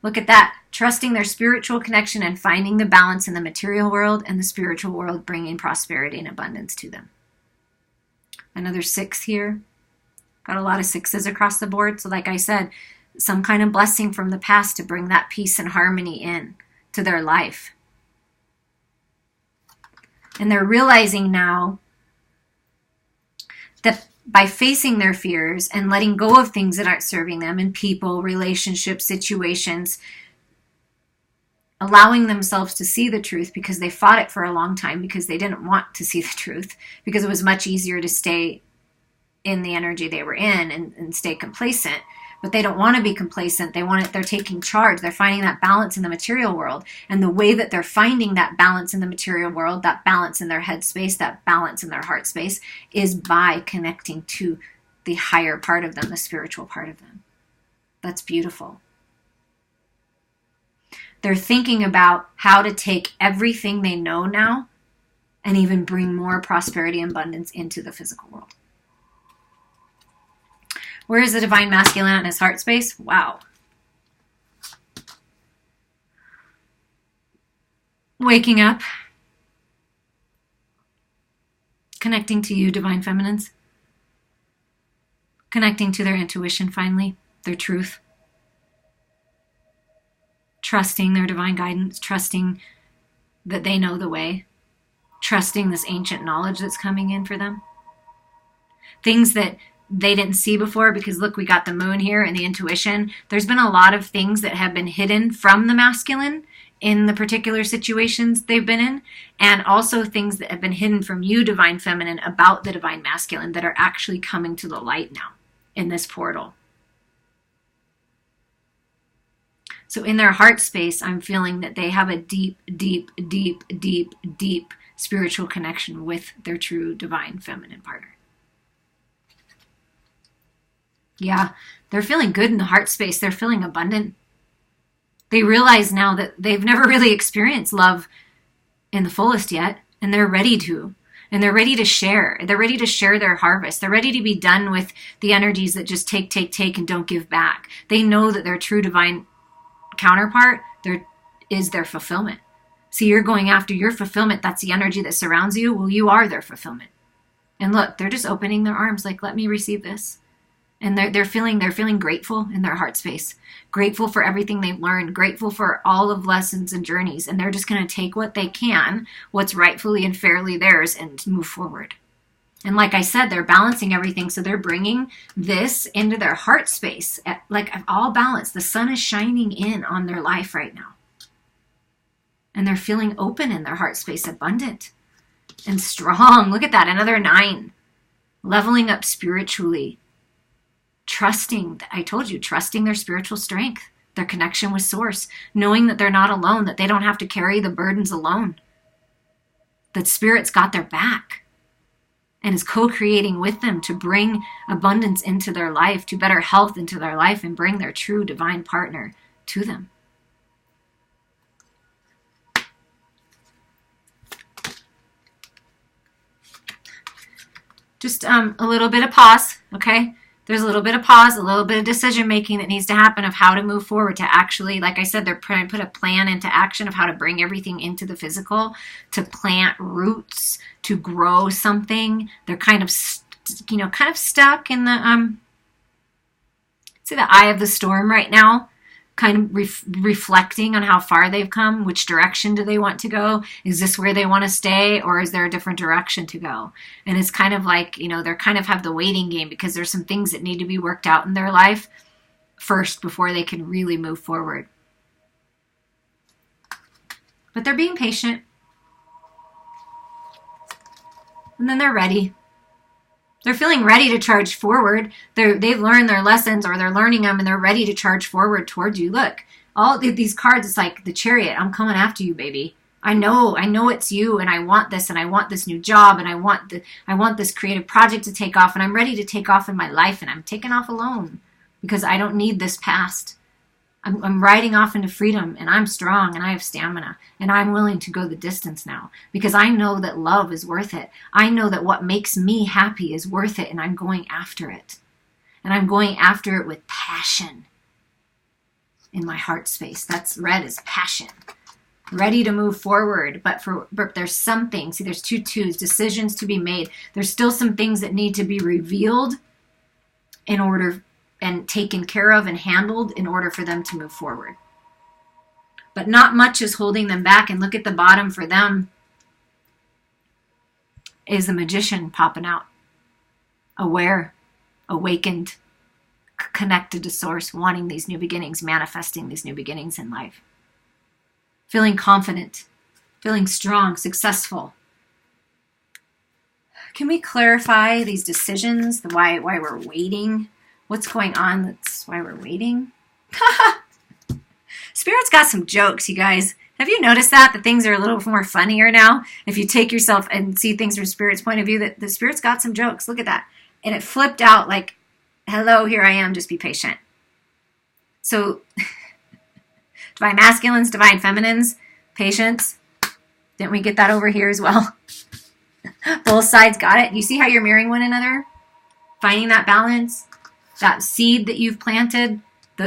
look at that. Trusting their spiritual connection and finding the balance in the material world and the spiritual world, bringing prosperity and abundance to them. Another 6 here. Got a lot of 6s across the board. So like I said, some kind of blessing from the past to bring that peace and harmony in to their life. And they're realizing now that by facing their fears and letting go of things that aren't serving them in people, relationships, situations, allowing themselves to see the truth, because they fought it for a long time because they didn't want to see the truth, because it was much easier to stay in the energy they were in and stay complacent. But they don't want to be complacent. They're taking charge. They're finding that balance in the material world. And the way that they're finding that balance in the material world, that balance in their head space, that balance in their heart space, is by connecting to the higher part of them, the spiritual part of them. That's beautiful. They're thinking about how to take everything they know now and even bring more prosperity and abundance into the physical world. Where is the divine masculine in his heart space? Wow. Waking up. Connecting to you, divine feminines. Connecting to their intuition finally, their truth. Trusting their divine guidance, trusting that they know the way. Trusting this ancient knowledge that's coming in for them. Things that they didn't see before, because look, we got the moon here and the intuition. There's been a lot of things that have been hidden from the masculine in the particular situations they've been in, and also things that have been hidden from you, divine feminine, about the divine masculine that are actually coming to the light now in this portal. So in their heart space, I'm feeling that they have a deep, deep, deep, deep, deep spiritual connection with their true divine feminine partner. Yeah, they're feeling good in the heart space. They're feeling abundant. They realize now that they've never really experienced love in the fullest yet, and they're ready to. And they're ready to share. They're ready to share their harvest. They're ready to be done with the energies that just take, and don't give back. They know that their true divine counterpart is their fulfillment. So you're going after your fulfillment. That's the energy that surrounds you. Well, you are their fulfillment. And look, they're just opening their arms like, let me receive this. And they're feeling grateful in their heart space, grateful for everything they've learned, grateful for all of lessons and journeys. And they're just going to take what they can, what's rightfully and fairly theirs, and move forward. And like I said, they're balancing everything. So they're bringing this into their heart space, like all balanced. The sun is shining in on their life right now. And they're feeling open in their heart space, abundant and strong. Look at that, another 9. Leveling up spiritually. Trusting, I told you, trusting their spiritual strength, their connection with source, knowing that they're not alone, that they don't have to carry the burdens alone, that spirit's got their back and is co-creating with them to bring abundance into their life, to better health into their life, and bring their true divine partner to them. Just a little bit of pause, okay? There's a little bit of pause, a little bit of decision making that needs to happen of how to move forward to actually, like I said, they're trying to put a plan into action of how to bring everything into the physical, to plant roots, to grow something. They're kind of stuck in the, the eye of the storm right now, kind of reflecting on how far they've come. Which direction do they want to go? Is this where they want to stay, or is there a different direction to go? And it's kind of like, they're kind of have the waiting game, because there's some things that need to be worked out in their life first before they can really move forward. But they're being patient. And then they're ready. They're feeling ready to charge forward. They've learned their lessons, or they're learning them, and they're ready to charge forward towards you. Look, all these cards, it's like the Chariot. I'm coming after you, baby. I know it's you, and I want this new job, and I want this creative project to take off, and I'm ready to take off in my life, and I'm taking off alone because I don't need this past. I'm riding off into freedom, and I'm strong, and I have stamina, and I'm willing to go the distance now because I know that love is worth it. I know that what makes me happy is worth it, and I'm going after it. And I'm going after it with passion in my heart space. That's red is passion. Ready to move forward, but there's something. See, there's two twos, decisions to be made. There's still some things that need to be revealed in order and taken care of and handled in order for them to move forward. But not much is holding them back. And look at the bottom for them is the Magician popping out. Aware, awakened, connected to source, wanting these new beginnings, manifesting these new beginnings in life. Feeling confident, feeling strong, successful. Can we clarify these decisions, why we're waiting? What's going on? That's why we're waiting. Spirit's got some jokes, you guys. Have you noticed that things are a little more funnier now? If you take yourself and see things from Spirit's point of view, that the Spirit's got some jokes. Look at that. And it flipped out like, hello, here I am, just be patient. So, divine masculines, divine feminines, patience. Didn't we get that over here as well? Both sides got it. You see how you're mirroring one another? Finding that balance. That seed that you've planted,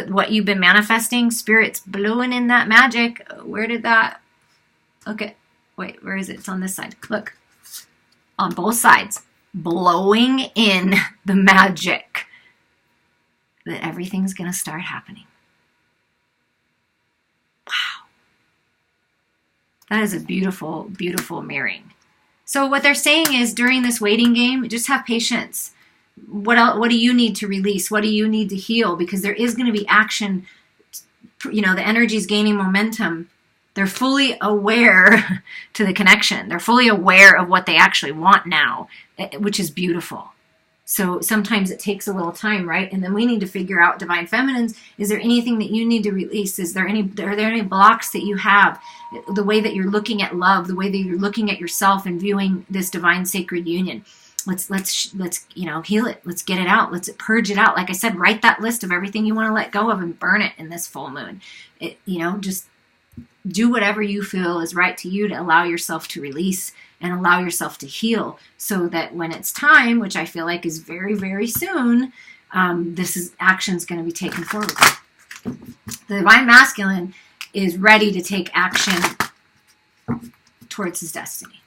what you've been manifesting, Spirit's blowing in that magic. Where did that? Okay, wait, where is it? It's on this side. Look, on both sides, blowing in the magic that everything's going to start happening. Wow. That is a beautiful, beautiful mirroring. So what they're saying is during this waiting game, just have patience. What do you need to release? What do you need to heal? Because there is going to be action. You know, the energy is gaining momentum. They're fully aware to the connection. They're fully aware of what they actually want now, which is beautiful. So sometimes it takes a little time, right? And then we need to figure out, divine feminines, is there anything that you need to release? Are there any blocks that you have? The way that you're looking at love, the way that you're looking at yourself and viewing this divine sacred union. Let's heal it. Let's get it out. Let's purge it out. Like I said, write that list of everything you want to let go of and burn it in this full moon. Just do whatever you feel is right to you to allow yourself to release and allow yourself to heal, so that when it's time, which I feel like is very, very soon, action's going to be taken forward. The divine masculine is ready to take action towards his destiny.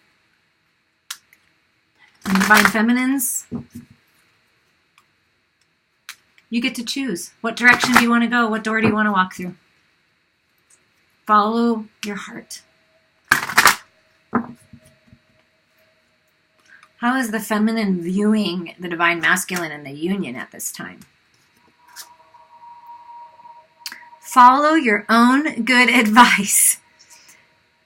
And divine feminines, you get to choose. What direction do you want to go? What door do you want to walk through? Follow your heart. How is the feminine viewing the divine masculine in the union at this time? Follow your own good advice.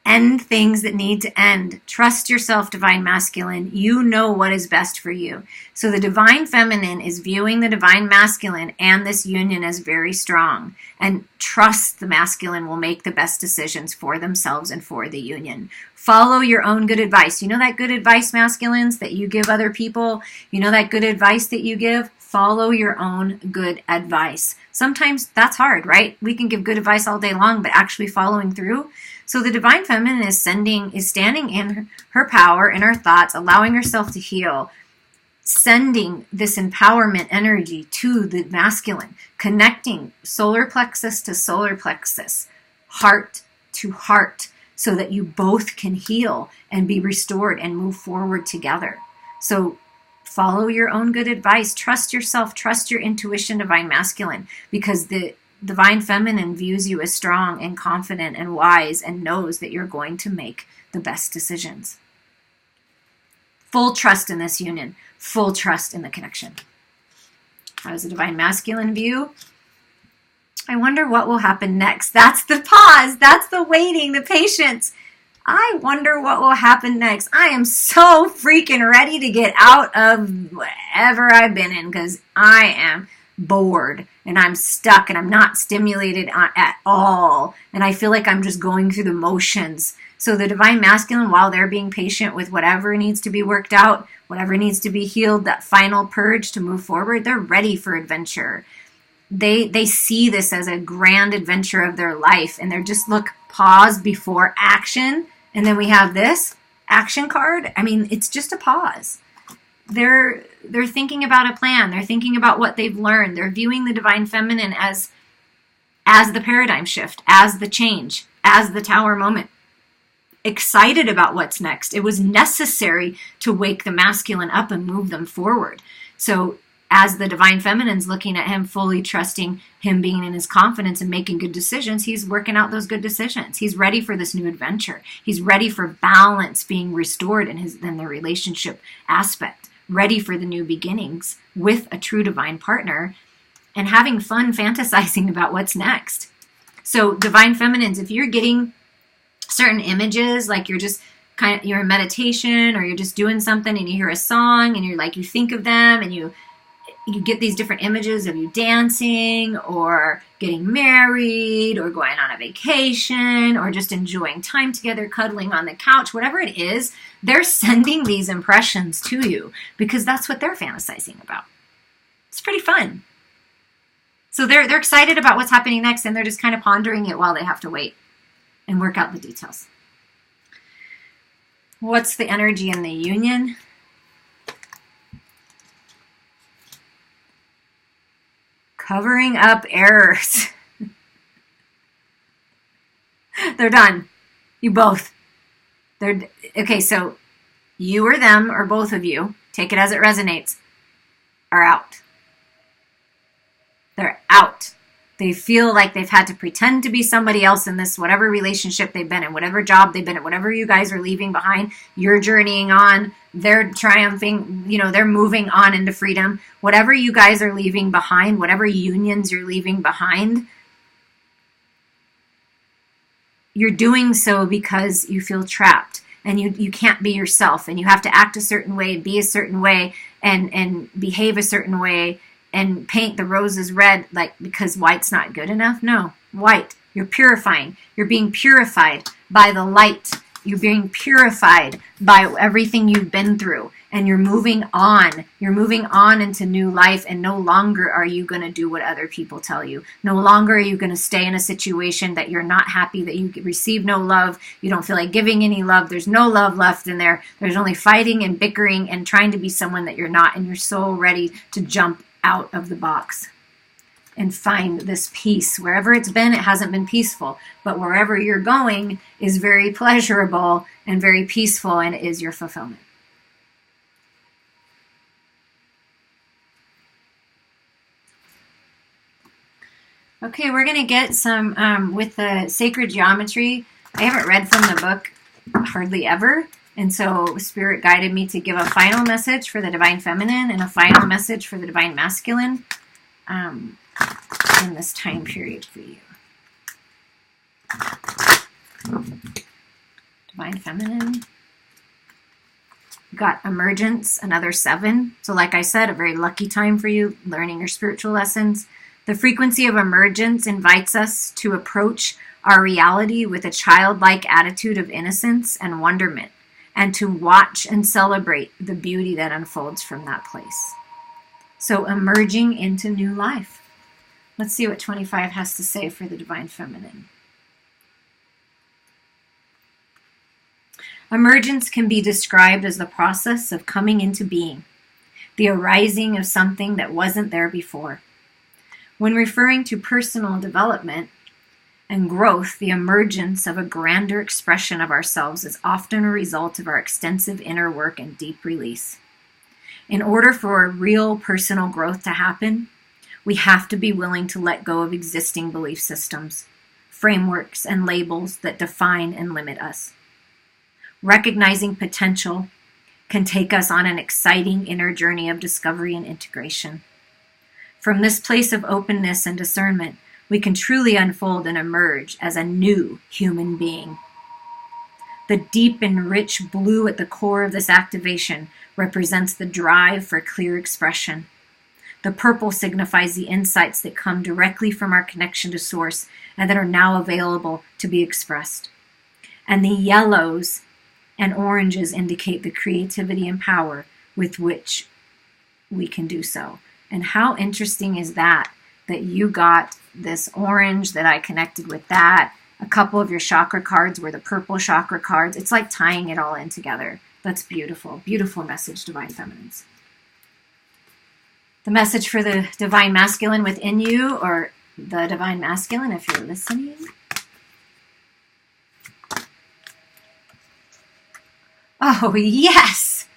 End things that need to end. Trust yourself, divine masculine. You know what is best for you. So the divine feminine is viewing the divine masculine and this union as very strong, and trust the masculine will make the best decisions for themselves and for the union. Follow your own good advice. You know that good advice, masculines, that you give other people? You know that good advice that you give? Follow your own good advice. Sometimes that's hard, right? We can give good advice all day long, but actually following through. So the divine feminine is standing in her power, in her thoughts, allowing herself to heal, sending this empowerment energy to the masculine, connecting solar plexus to solar plexus, heart to heart, so that you both can heal and be restored and move forward together. So follow your own good advice. Trust yourself. Trust your intuition, divine masculine, because the divine feminine views you as strong and confident and wise and knows that you're going to make the best decisions. Full trust in this union. Full trust in the connection. How does the divine masculine view? I wonder what will happen next. That's the pause. That's the waiting, the patience. I wonder what will happen next. I am so freaking ready to get out of whatever I've been in because I am bored and I'm stuck and I'm not stimulated at all. And I feel like I'm just going through the motions. So the divine masculine, while they're being patient with whatever needs to be worked out, whatever needs to be healed, that final purge to move forward, they're ready for adventure. They see this as a grand adventure of their life, and they're just pause before action. And then we have this action card. I mean, it's just a pause. They're thinking about a plan. They're thinking about what they've learned. They're viewing the divine feminine as the paradigm shift, as the change, as the tower moment. Excited about what's next. It was necessary to wake the masculine up and move them forward. So as the divine feminine's looking at him, fully trusting him, being in his confidence and making good decisions, he's working out those good decisions. He's ready for this new adventure. He's ready for balance being restored in the relationship aspect, ready for the new beginnings with a true divine partner and having fun fantasizing about what's next. So divine feminines, if you're getting certain images, like you're in meditation or you're just doing something and you hear a song and you think of them and you get these different images of you dancing or getting married or going on a vacation or just enjoying time together, cuddling on the couch, whatever it is, they're sending these impressions to you because that's what they're fantasizing about. It's pretty fun. So they're excited about what's happening next, and they're just kind of pondering it while they have to wait and work out the details. What's the energy in the union? Covering up errors. They're done. You both. Okay, so you or them or both of you, take it as it resonates, are out. They're out. They feel like they've had to pretend to be somebody else in this, whatever relationship they've been in, whatever job they've been in, whatever you guys are leaving behind, you're journeying on, they're triumphing, they're moving on into freedom. Whatever you guys are leaving behind, whatever unions you're leaving behind, you're doing so because you feel trapped and you can't be yourself and you have to act a certain way, be a certain way, and behave a certain way and paint the roses red, because white's not good enough. No, white. You're purifying. You're being purified by the light. You're being purified by everything you've been through. And you're moving on. You're moving on into new life. And no longer are you going to do what other people tell you. No longer are you going to stay in a situation that you're not happy, that you receive no love. You don't feel like giving any love. There's no love left in there. There's only fighting and bickering and trying to be someone that you're not. And you're so ready to jump out of the box and find this peace. Wherever it's been, it hasn't been peaceful, but wherever you're going is very pleasurable and very peaceful, and it is your fulfillment. Okay, we're going to get some with the sacred geometry. I haven't read from the book hardly ever. And so Spirit guided me to give a final message for the divine feminine and a final message for the divine masculine in this time period for you. Divine feminine. Got emergence, another 7. So like I said, a very lucky time for you learning your spiritual lessons. The frequency of emergence invites us to approach our reality with a childlike attitude of innocence and wonderment, and to watch and celebrate the beauty that unfolds from that place. So emerging into new life. Let's see what 25 has to say for the divine feminine. Emergence can be described as the process of coming into being, the arising of something that wasn't there before. When referring to personal development and growth, the emergence of a grander expression of ourselves is often a result of our extensive inner work and deep release. In order for real personal growth to happen, we have to be willing to let go of existing belief systems, frameworks, and labels that define and limit us. Recognizing potential can take us on an exciting inner journey of discovery and integration. From this place of openness and discernment, we can truly unfold and emerge as a new human being. The deep and rich blue at the core of this activation represents the drive for clear expression. The purple signifies the insights that come directly from our connection to Source and that are now available to be expressed. And the yellows and oranges indicate the creativity and power with which we can do so. And how interesting is that you got this orange, that I connected with that. A couple of your chakra cards were the purple chakra cards. It's like tying it all in together. That's beautiful. Beautiful message, Divine Feminines. The message for the Divine Masculine within you, or the Divine Masculine if you're listening. Oh, yes!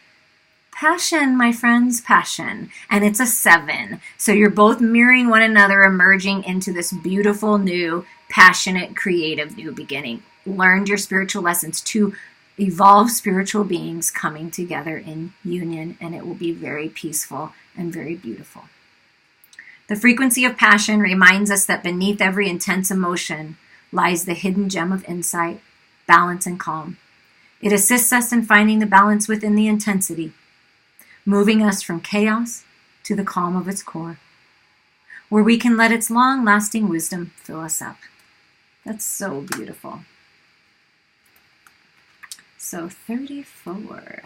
Passion, my friends, passion. And it's a 7. So you're both mirroring one another, emerging into this beautiful, new, passionate, creative new beginning. Learned your spiritual lessons to evolve spiritual beings coming together in union, and it will be very peaceful and very beautiful. The frequency of passion reminds us that beneath every intense emotion lies the hidden gem of insight, balance, and calm. It assists us in finding the balance within the intensity, moving us from chaos to the calm of its core, where we can let its long-lasting wisdom fill us up. That's so beautiful. So 34.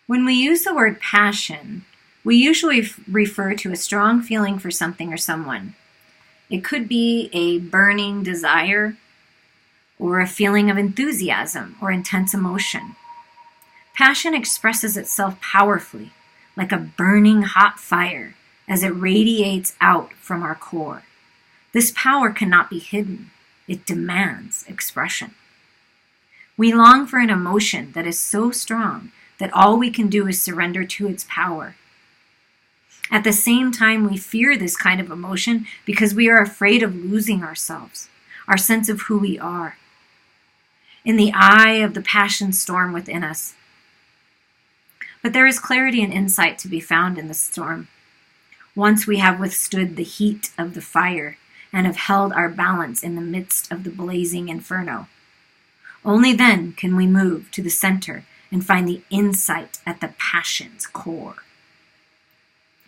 When we use the word passion, we usually refer to a strong feeling for something or someone. It could be a burning desire or a feeling of enthusiasm or intense emotion. Passion expresses itself powerfully, like a burning hot fire, as it radiates out from our core. This power cannot be hidden. It demands expression. We long for an emotion that is so strong that all we can do is surrender to its power. At the same time, we fear this kind of emotion because we are afraid of losing ourselves, our sense of who we are, in the eye of the passion storm within us. But there is clarity and insight to be found in the storm. Once we have withstood the heat of the fire and have held our balance in the midst of the blazing inferno, only then can we move to the center and find the insight at the passion's core.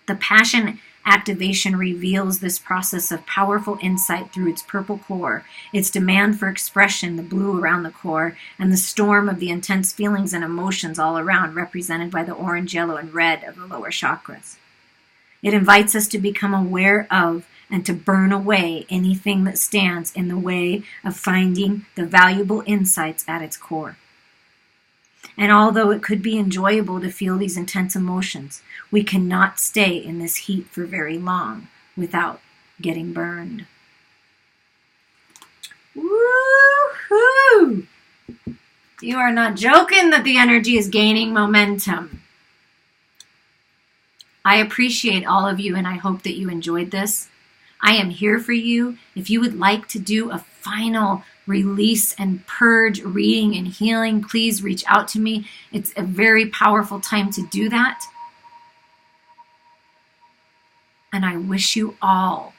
The passion activation reveals this process of powerful insight through its purple core, its demand for expression, the blue around the core, and the storm of the intense feelings and emotions all around, represented by the orange, yellow, and red of the lower chakras. It invites us to become aware of and to burn away anything that stands in the way of finding the valuable insights at its core. And although it could be enjoyable to feel these intense emotions, we cannot stay in this heat for very long without getting burned. Woo-hoo! You are not joking that the energy is gaining momentum. I appreciate all of you, and I hope that you enjoyed this. I am here for you. If you would like to do a final release and purge reading and healing, please reach out to me. It's a very powerful time to do that. And I wish you all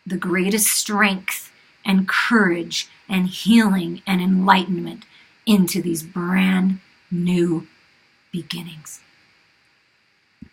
the greatest strength and courage and healing and enlightenment into these brand new beginnings.